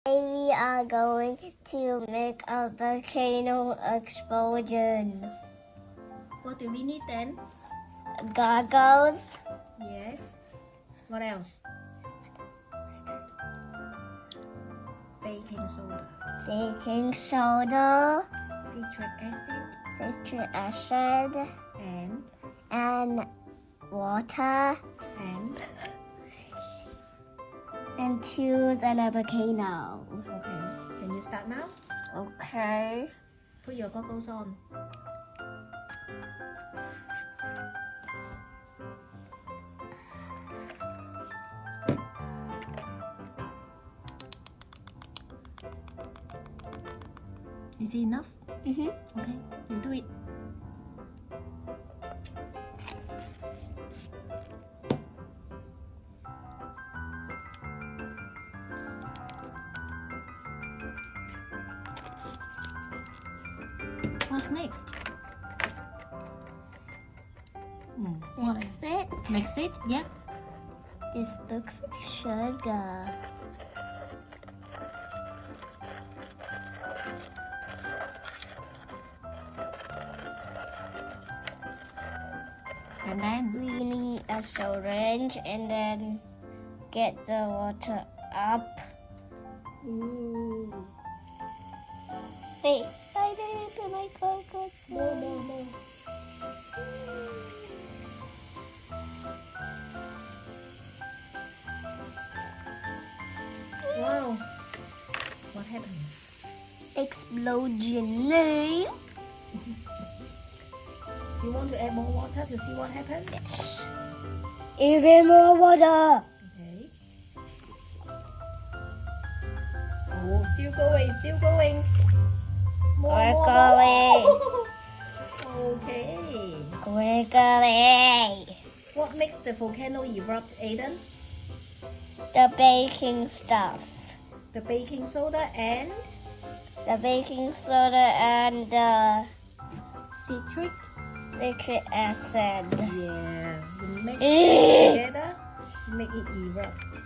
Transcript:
We are going to make a volcano explosion. What do we need then? Goggles. Yes. What else? Baking soda. Baking soda. Citric acid. Citric acid. And water. And tools and a volcano. Okay. Can you start now? Okay. Put your goggles on. Is it enough? Okay. You do it. What's next? Mix it, yeah. This looks like sugar. And then we need a syringe and then get the water up. Ooh. Wait, I didn't put my goggles on. No. Wow. What happens? Explosion. You want to add more water to see what happens? Yes. Even more water. Okay. Oh, still going. More. Okay. Quickly. What makes the volcano erupt, Aiden? The baking stuff. The baking soda and The baking soda and the citric acid. Yeah, you mix it together, make it erupt.